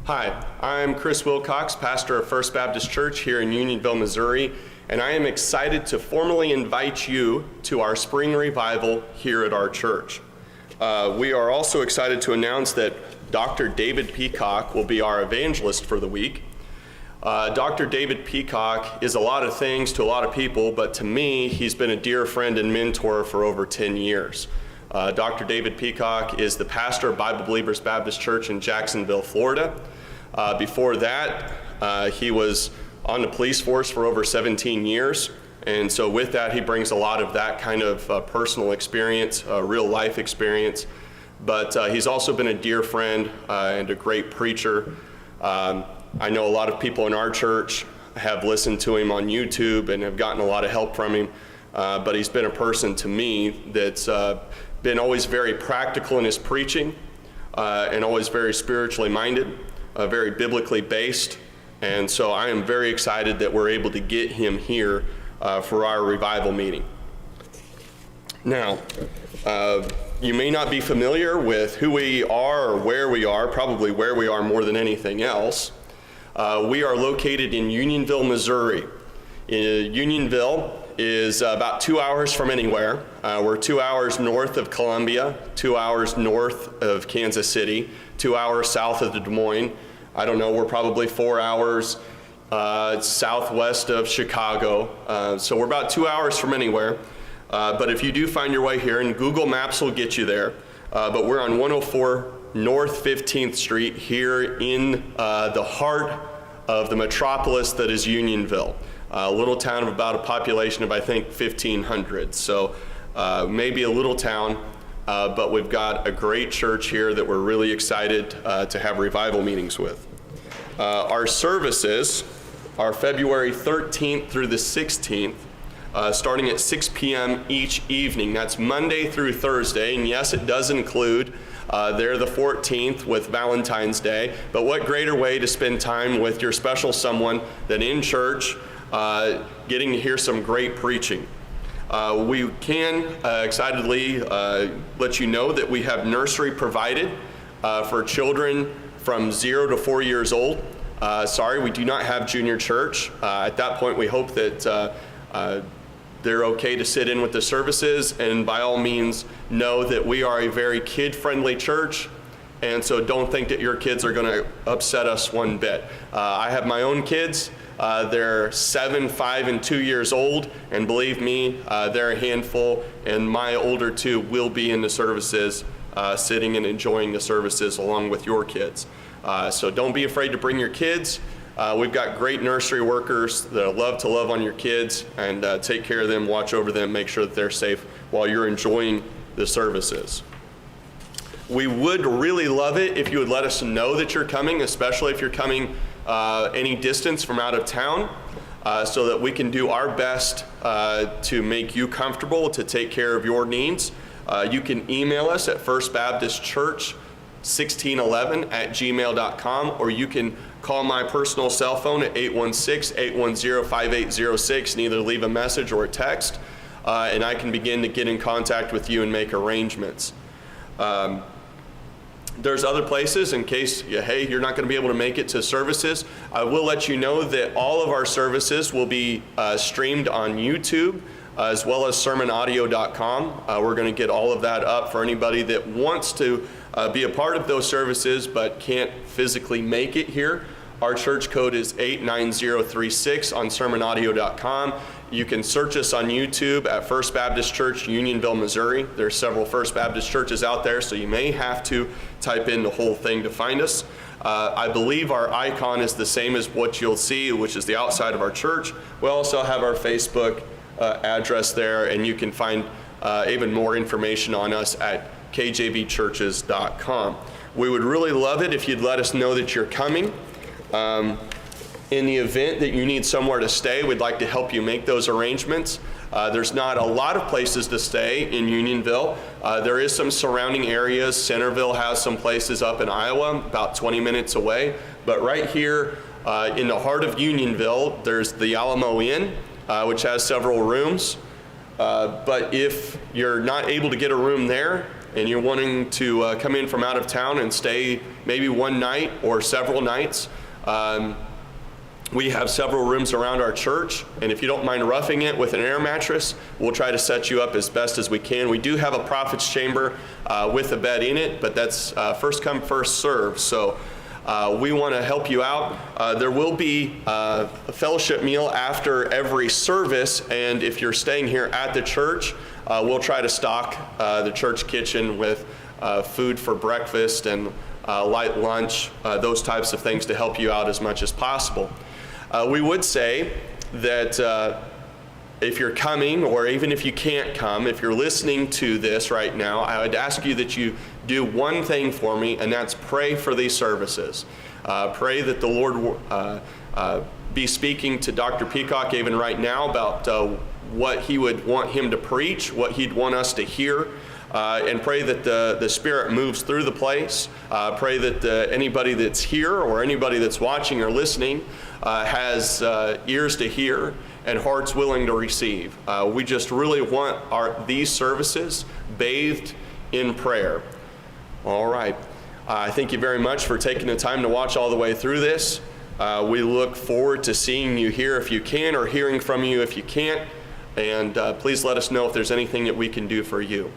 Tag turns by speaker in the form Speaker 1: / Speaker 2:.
Speaker 1: Hi, I'm Chris Wilcox, pastor of First Baptist Church here in Unionville, Missouri, and I am excited to formally invite you to our spring revival here at our church. We are also excited to announce that Dr. David Peacock will be our evangelist for the week. Dr. David Peacock is a lot of things to a lot of people, but to me, he's been a dear friend and mentor for over 10 years. Dr. David Peacock is the pastor of Bible Believers Baptist Church in Jacksonville, Florida. Before that, he was on the police force for over 17 years. And so with that, he brings a lot of that kind of personal experience, real life experience. But he's also been a dear friend and a great preacher. I know a lot of people in our church have listened to him on YouTube and have gotten a lot of help from him. But he's been a person to me that's been always very practical in his preaching and always very spiritually minded, very biblically based. And so I am very excited that we're able to get him here for our revival meeting. Now, you may not be familiar with who we are or where we are, probably where we are more than anything else. We are located in Unionville, Missouri. Unionville is about 2 hours from anywhere. We're 2 hours north of Columbia, 2 hours north of Kansas City, 2 hours south of Des Moines. I don't know, we're probably 4 hours southwest of Chicago. So we're about 2 hours from anywhere. But if you do find your way here, and Google Maps will get you there, but we're on 104 North 15th Street here in the heart of the metropolis that is Unionville. A little town of about a population of, I think, 1,500. So maybe a little town, but we've got a great church here that we're really excited to have revival meetings with. Our services are February 13th through the 16th, starting at 6 p.m. each evening. That's Monday through Thursday, and yes, it does include there the 14th with Valentine's Day, but what greater way to spend time with your special someone than in church, getting to hear some great preaching. We can excitedly let you know that we have nursery provided for children from 0 to 4 years old. Sorry, we do not have junior church. At that point, we hope that they're okay to sit in with the services, and by all means know that we are a very kid-friendly church, and so don't think that your kids are going to upset us one bit. I have my own kids. They're 7, 5, and 2 years old, and believe me, they're a handful, and my older two will be in the services, sitting and enjoying the services along with your kids. So don't be afraid to bring your kids. We've got great nursery workers that love to love on your kids and take care of them, watch over them, make sure that they're safe while you're enjoying the services. We would really love it if you would let us know that you're coming, especially if you're coming any distance from out of town, so that we can do our best to make you comfortable, to take care of your needs. You can email us at firstbaptistchurch1611@gmail.com, or you can call my personal cell phone at 816-810-5806 and either leave a message or a text, and I can begin to get in contact with you and make arrangements. There's other places in case, hey, you're not going to be able to make it to services. I will let you know that all of our services will be streamed on YouTube, as well as sermonaudio.com. We're going to get all of that up for anybody that wants to be a part of those services but can't physically make it here. Our church code is 89036 on sermonaudio.com. You can search us on YouTube at First Baptist Church, Unionville, Missouri. There are several First Baptist churches out there, so you may have to type in the whole thing to find us. I believe our icon is the same as what you'll see, which is the outside of our church. We also have our Facebook address there, and you can find even more information on us at kjbchurches.com. We would really love it if you'd let us know that you're coming. In the event that you need somewhere to stay, we'd like to help you make those arrangements. There's not a lot of places to stay in Unionville. There is some surrounding areas. Centerville has some places up in Iowa, about 20 minutes away. But right here in the heart of Unionville, there's the Alamo Inn, which has several rooms. But if you're not able to get a room there, and you're wanting to come in from out of town and stay maybe one night or several nights, we have several rooms around our church, and if you don't mind roughing it with an air mattress, we'll try to set you up as best as we can. We do have a prophet's chamber with a bed in it, but that's first come, first serve. So we want to help you out. There will be a fellowship meal after every service, and if you're staying here at the church, we'll try to stock the church kitchen with food for breakfast and light lunch, those types of things to help you out as much as possible. We would say that if you're coming, or even if you can't come, if you're listening to this right now, I would ask you that you do one thing for me, and that's pray for these services. Pray that the Lord be speaking to Dr. Peacock even right now about what he would want him to preach, what he'd want us to hear. And pray that the Spirit moves through the place. Pray that anybody that's here or anybody that's watching or listening has ears to hear and hearts willing to receive. We just really want these services bathed in prayer. All right. Thank you very much for taking the time to watch all the way through this. We look forward to seeing you here if you can, or hearing from you if you can't. And please let us know if there's anything that we can do for you.